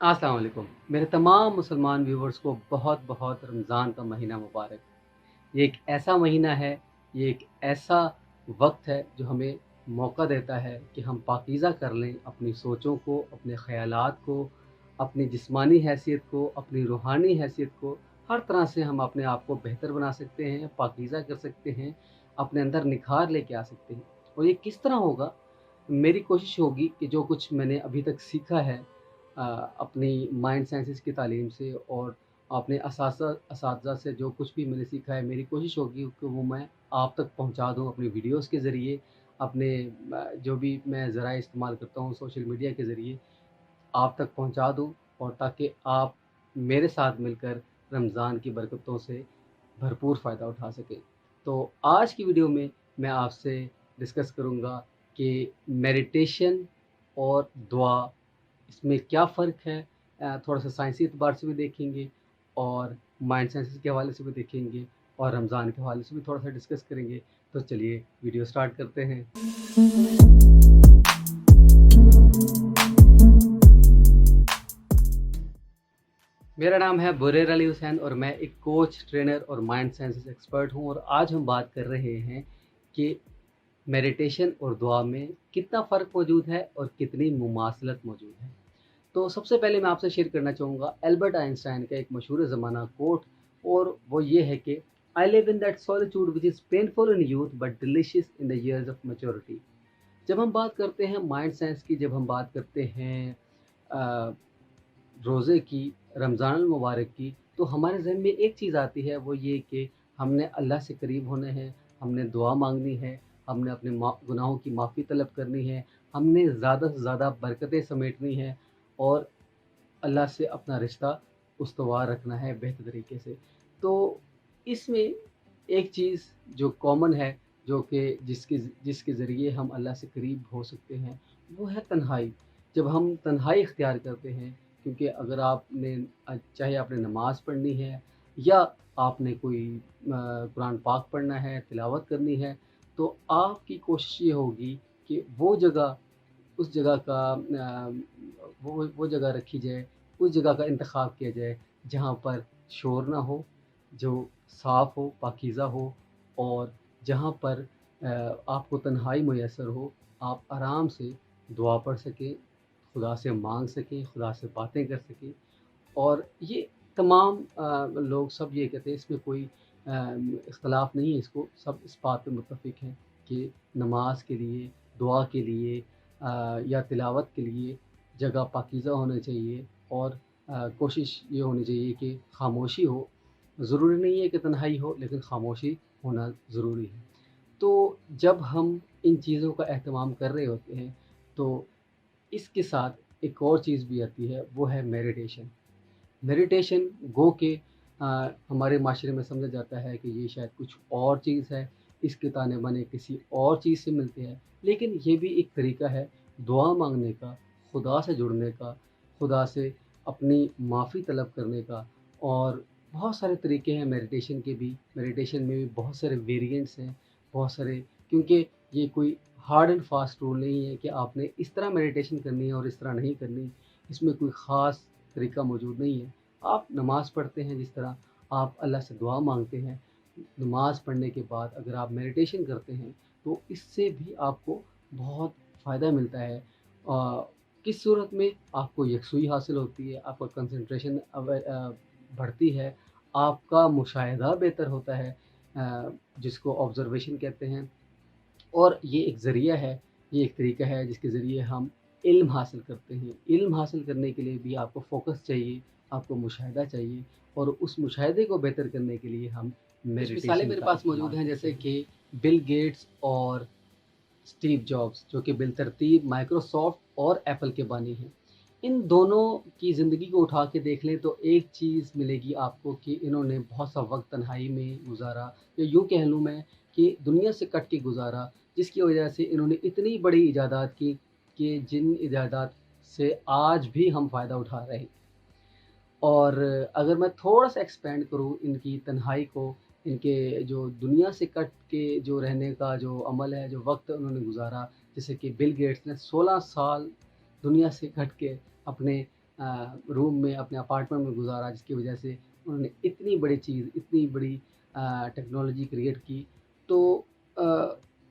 अस्सलाम वालेकुम। मेरे तमाम मुसलमान व्यूवर्स को बहुत बहुत रमज़ान का महीना मुबारक। ये एक ऐसा महीना है, ये एक ऐसा वक्त है जो हमें मौका देता है कि हम पाकीज़ा कर लें अपनी सोचों को, अपने ख़यालात को, अपनी जिस्मानी हैसियत को, अपनी रूहानी हैसियत को। हर तरह से हम अपने आप को बेहतर बना सकते हैं, पाकीज़ा कर सकते हैं, अपने अंदर निखार लेके आ सकते हैं। और ये किस तरह होगा? मेरी कोशिश होगी कि जो कुछ मैंने अभी तक सीखा है अपनी माइंड साइंसेज़ की तालीम से और अपने असातिज़ा से जो कुछ भी मैंने सीखा है, मेरी कोशिश होगी कि वो मैं आप तक पहुँचा दूँ अपनी वीडियोज़ के ज़रिए, अपने जो भी मैं ज़राए इस्तेमाल करता हूँ सोशल मीडिया के ज़रिए आप तक पहुँचा दूँ, और ताकि आप मेरे साथ मिलकर रमज़ान की बरकतों से भरपूर फ़ायदा उठा सकें। तो आज की वीडियो में मैं आपसे डिस्कस करूँगा कि मेडिटेशन और दुआ, इसमें क्या फ़र्क है। थोड़ा-सा साइंसी एतबार से भी देखेंगे और माइंड साइंसेज़ के हवाले से भी देखेंगे और रमज़ान के हवाले से भी थोड़ा-सा डिस्कस करेंगे। तो चलिए वीडियो स्टार्ट करते हैं। मेरा नाम है बुरेर अली हुसैन और मैं एक कोच, ट्रेनर और माइंड साइंसेज़ एक्सपर्ट हूँ, और आज हम बात कर रहे हैं कि मेडिटेशन और दुआ में कितना फ़र्क मौजूद है और कितनी मुमासलत मौजूद है। तो सबसे पहले मैं आपसे शेयर करना चाहूँगा एल्बर्ट आइंस्टाइन का एक मशहूर ज़माना कोट, और वो ये है कि I live in that solitude which is painful in youth but delicious in the years of maturity. जब हम बात करते हैं माइंड साइंस की, जब हम बात करते हैं रोज़े की, रमज़ान मुबारक की, तो हमारे ज़हन में एक चीज़ आती है, वो ये कि हमने अल्लाह से करीब होना है, हमने दुआ मांगनी है, हमने अपने गुनाहों की माफ़ी तलब करनी है, हमने ज़्यादा से ज़्यादा बरकतें समेटनी है और अल्लाह से अपना रिश्ता उस्तवार रखना है बेहतर तरीके से। तो इसमें एक चीज़ जो कॉमन है, जो कि जिसके जिसके ज़रिए हम अल्लाह से करीब हो सकते हैं, वो है तन्हाई। जब हम तन्हाई इख्तियार करते हैं, क्योंकि अगर आपने चाहे आपने नमाज़ पढ़नी है या आपने कोई कुरान पाक पढ़ना है, तिलावत करनी है, तो आपकी कोशिश ये होगी कि वो जगह, उस जगह का वो जगह रखी जाए, उस जगह का इंतख़ाब किया जाए जहाँ पर शोर ना हो, जो साफ़ हो, पाकीज़ा हो, और जहाँ पर आपको तन्हाई मुयस्सर हो, आप आराम से दुआ पढ़ सकें, खुदा से माँग सकें, खुदा से बातें कर सकें। और ये तमाम लोग सब ये कहते हैं, इसमें कोई इख्तलाफ नहीं है, इसको सब इस बात पे मुत्तफ़िक हैं कि नमाज के लिए, दुआ के लिए या तिलावत के लिए जगह पाकीज़ा होनी चाहिए, और कोशिश ये होनी चाहिए कि ख़ामोशी हो। ज़रूरी नहीं है कि तन्हाई हो, लेकिन ख़ामोशी होना ज़रूरी है। तो जब हम इन चीज़ों का एहतमाम कर रहे होते हैं, तो इसके साथ एक और चीज़ भी आती है, वो है मेडिटेशन। मेडिटेशन गो के हमारे माशरे में समझा जाता है कि ये शायद कुछ और चीज़ है, इसके ताने बाने किसी और चीज़ से मिलते हैं, लेकिन ये भी एक तरीका है दुआ मांगने का, खुदा से जुड़ने का, खुदा से अपनी माफ़ी तलब करने का। और बहुत सारे तरीके हैं मेडिटेशन के भी, मेडिटेशन में भी बहुत सारे वेरिएंट्स हैं, बहुत सारे, क्योंकि ये कोई हार्ड एंड फास्ट रूल नहीं है कि आपने इस तरह मेडिटेशन करनी है और इस तरह नहीं करनी। इसमें कोई ख़ास तरीका मौजूद नहीं है। आप नमाज़ पढ़ते हैं, जिस तरह आप अल्लाह से दुआ मांगते हैं, नमाज़ पढ़ने के बाद अगर आप मेडिटेशन करते हैं, तो इससे भी आपको बहुत फ़ायदा मिलता है। किस सूरत में? आपको यकसुई हासिल होती है, आपका कंसंट्रेशन बढ़ती है, आपका मुशाहिदा बेहतर होता है, जिसको ऑब्ज़र्वेशन कहते हैं। और ये एक ज़रिया है, ये एक तरीका है जिसके ज़रिए हम इल्म हासिल करते हैं। इल्म हासिल करने के लिए भी आपको फ़ोकस चाहिए, आपको मुशाहिदा चाहिए, और उस मुशाहिदे को बेहतर करने के लिए हम मेडिटेशन कुछ मिसालें मेरे पास मौजूद हैं, जैसे कि बिल गेट्स और स्टीव जॉब्स, जो कि बिलतरतीब माइक्रोसॉफ्ट और एप्पल के बानी हैं। इन दोनों की ज़िंदगी को उठा के देख लें तो एक चीज़ मिलेगी आपको कि इन्होंने बहुत सा वक्त तन्हाई में गुजारा, या यूँ कह लूँ मैं कि दुनिया से कट के गुजारा, जिसकी वजह से इन्होंने इतनी बड़ी इजादात की कि जिन इजादात से आज भी हम फ़ायदा उठा रहे हैं। और अगर मैं थोड़ा-सा एक्सपेंड करूँ इनकी तन्हाई को, इनके जो दुनिया से कट के जो रहने का जो अमल है, जो वक़्त उन्होंने गुज़ारा, जैसे कि बिल गेट्स ने 16 साल दुनिया से कट के अपने रूम में, अपने अपार्टमेंट में गुजारा, जिसकी वजह से उन्होंने इतनी बड़ी चीज़, इतनी बड़ी टेक्नोलॉजी क्रिएट की। तो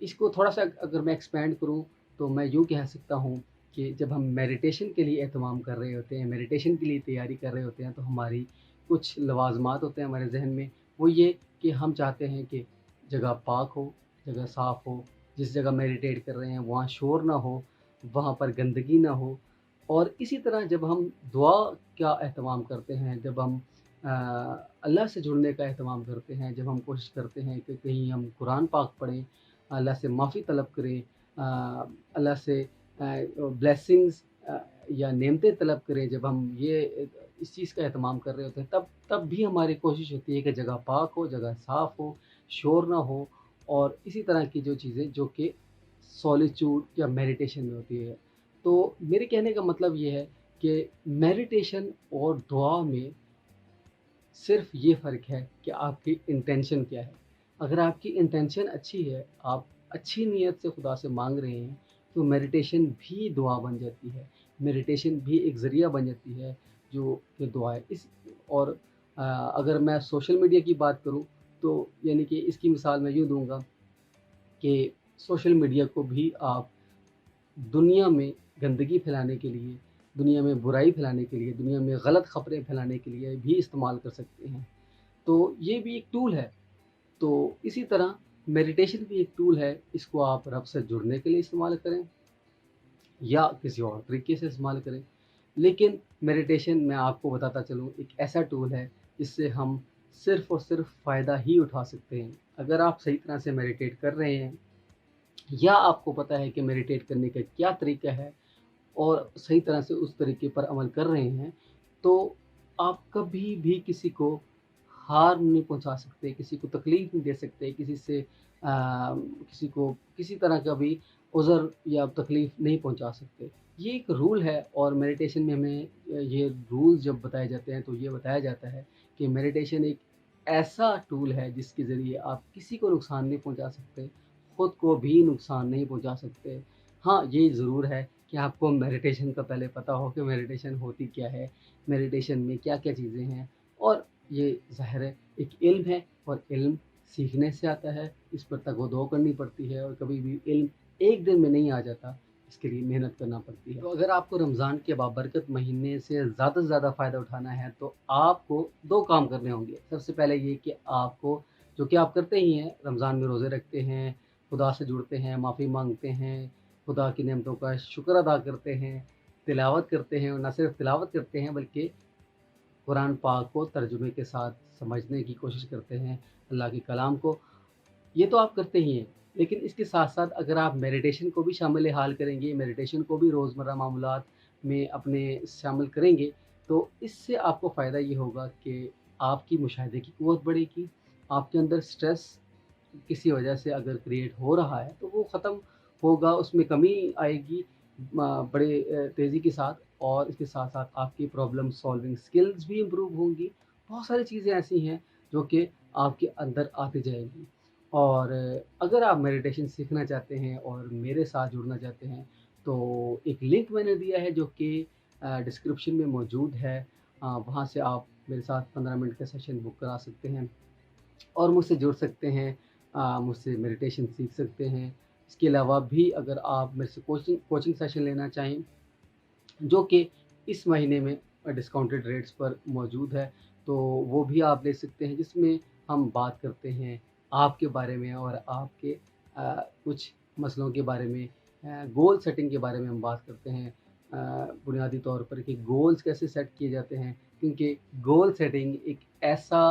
इसको थोड़ा-सा अगर मैं एक्सपेंड करूँ, तो मैं यूँ कह सकता हूँ कि जब हम मेडिटेशन के लिए एहतमाम कर रहे होते हैं, मेडिटेशन के लिए तैयारी कर रहे होते हैं, तो हमारी कुछ लवाज़मात होते हैं हमारे ज़हन में। वो ये कि हम चाहते हैं कि जगह पाक हो, जगह साफ़ हो, जिस जगह मेडिटेट कर रहे हैं वहाँ शोर ना हो, वहाँ पर गंदगी ना हो। और इसी तरह जब हम दुआ का एहतमाम करते हैं, जब हम अल्लाह से जुड़ने का एहतमाम करते हैं, जब हम कोशिश करते हैं कि कहीं हम कुरान पाक पढ़ें, अल्लाह से माफ़ी तलब करें, अल्लाह से ब्लेसिंग्स या नेमतें तलब करें, जब हम ये इस चीज़ का एहतमाम कर रहे होते हैं, तब तब भी हमारी कोशिश होती है कि जगह पाक हो, जगह साफ़ हो, शोर ना हो, और इसी तरह की जो चीज़ें जो कि सॉलिट्यूड या मेडिटेशन में होती है। तो मेरे कहने का मतलब ये है कि मेडिटेशन और दुआ में सिर्फ़ ये फ़र्क है कि आपकी इंटेंशन क्या है। अगर आपकी इंटेंशन अच्छी है, आप अच्छी नीयत से खुदा से माँग रहे हैं, तो मेडिटेशन भी दुआ बन जाती है। मेडिटेशन भी एक ज़रिया बन जाती है जो कि दुआ है। इस और अगर मैं सोशल मीडिया की बात करूँ, तो यानी कि इसकी मिसाल मैं यूँ दूँगा कि सोशल मीडिया को भी आप दुनिया में गंदगी फैलाने के लिए, दुनिया में बुराई फैलाने के लिए, दुनिया में गलत ख़बरें फैलाने के लिए भी इस्तेमाल कर सकते हैं। तो ये भी एक टूल है। तो इसी तरह मेडिटेशन भी एक टूल है, इसको आप रब से जुड़ने के लिए इस्तेमाल करें या किसी और तरीके से इस्तेमाल करें। लेकिन मेडिटेशन, मैं आपको बताता चलूँ, एक ऐसा टूल है जिससे हम सिर्फ़ और सिर्फ़ फ़ायदा ही उठा सकते हैं। अगर आप सही तरह से मेडिटेट कर रहे हैं, या आपको पता है कि मेडिटेट करने का क्या तरीका है और सही तरह से उस तरीके पर अमल कर रहे हैं, तो आप कभी भी किसी को हार्म नहीं पहुंचा सकते, किसी को तकलीफ़ नहीं दे सकते, किसी को किसी तरह का भी उज़र या तकलीफ़ नहीं पहुंचा सकते। ये एक रूल है, और मेडिटेशन में हमें ये रूल्स जब बताए जाते हैं, तो ये बताया जाता है कि मेडिटेशन एक ऐसा टूल है जिसके ज़रिए आप किसी को नुकसान नहीं पहुंचा सकते, खुद को भी नुकसान नहीं पहुंचा सकते। हाँ, ये ज़रूर है कि आपको मेडिटेशन का पहले पता हो कि मेडिटेशन होती क्या है, मेडिटेशन में क्या-क्या चीज़ें हैं। और ये ज़ाहिर है एक इल्म है, और इल्म सीखने से आता है, इस पर तग-ओ-दो करनी पड़ती है, और कभी भी इल्म एक दिन में नहीं आ जाता, इसके लिए मेहनत करना पड़ती है। तो अगर आपको रमज़ान के बाबरकत महीने से ज़्यादा फ़ायदा उठाना है, तो आपको 2 काम करने होंगे। सबसे पहले ये कि आपको, जो कि आप करते ही हैं, रमज़ान में रोज़े रखते हैं, खुदा से जुड़ते हैं, माफ़ी माँगते हैं, खुदा की नेमतों का शुक्र अदा करते हैं, तिलावत करते हैं, और ना सिर्फ तिलावत करते हैं बल्कि कुरान पाक को तर्जुमे के साथ समझने की कोशिश करते हैं, अल्लाह के कलाम को। ये तो आप करते ही हैं, लेकिन इसके साथ-साथ अगर आप मेडिटेशन को भी शामिल-ए-हाल करेंगे, मेडिटेशन को भी रोज़मर्रा मामूलात में अपने शामिल करेंगे, तो इससे आपको फ़ायदा ये होगा कि आपकी मुशाहिदे की क़ुव्वत बढ़ेगी, आपके अंदर स्ट्रेस किसी वजह से अगर क्रिएट हो रहा है, तो वो ख़त्म होगा, उसमें कमी आएगी बड़े तेज़ी के साथ, और इसके साथ-साथ आपकी प्रॉब्लम सॉल्विंग स्किल्स भी इम्प्रूव होंगी। बहुत सारी चीज़ें ऐसी हैं जो कि आपके अंदर आती जाएँगी। और अगर आप मेडिटेशन सीखना चाहते हैं और मेरे साथ जुड़ना चाहते हैं, तो एक लिंक मैंने दिया है जो कि डिस्क्रिप्शन में मौजूद है। वहाँ से आप मेरे साथ 15 मिनट का सेशन बुक करा सकते हैं और मुझसे जुड़ सकते हैं, मुझसे मेडिटेशन सीख सकते हैं। इसके अलावा भी अगर आप मेरे से कोचिंग सेशन लेना चाहें, जो कि इस महीने में डिस्काउंटेड रेट्स पर मौजूद है, तो वो भी आप ले सकते हैं, जिसमें हम बात करते हैं आपके बारे में, और आपके कुछ मसलों के बारे में, गोल सेटिंग के बारे में हम बात करते हैं। बुनियादी तौर पर कि गोल्स कैसे सेट किए जाते हैं, क्योंकि गोल सेटिंग एक ऐसा,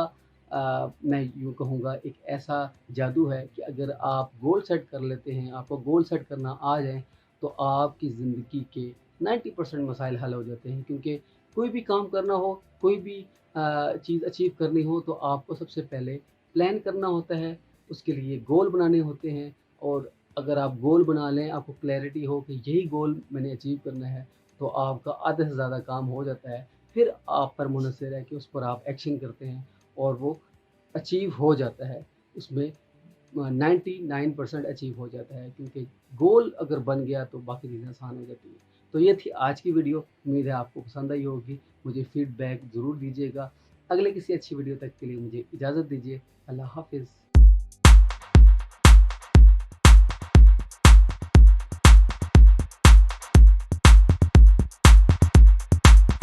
मैं यूँ कहूँगा, एक ऐसा जादू है कि अगर आप गोल सेट कर लेते हैं, आपको गोल सेट करना आ जाए, तो आपकी ज़िंदगी के 90% मसाइल हल हो जाते हैं। क्योंकि कोई भी काम करना हो, कोई भी चीज़ अचीव करनी हो, तो आपको सबसे पहले प्लान करना होता है, उसके लिए गोल बनाने होते हैं। और अगर आप गोल बना लें, आपको क्लैरिटी हो कि यही गोल मैंने अचीव करना है, तो आपका आधे से ज़्यादा काम हो जाता है। फिर आप पर मुनहसर है कि उस पर आप एक्शन करते हैं, और वो अचीव हो जाता है। उसमें 99% अचीव हो जाता है, क्योंकि गोल अगर बन गया तो बाकी चीज़ें आसान हो जाती हैं। تو یہ تھی آج کی ویڈیو، امید ہے آپ کو پسند آئی ہوگی، مجھے فیڈ بیک ضرور دیجیے گا۔ اگلے کسی اچھی ویڈیو تک کے لیے مجھے اجازت دیجیے، اللہ حافظ۔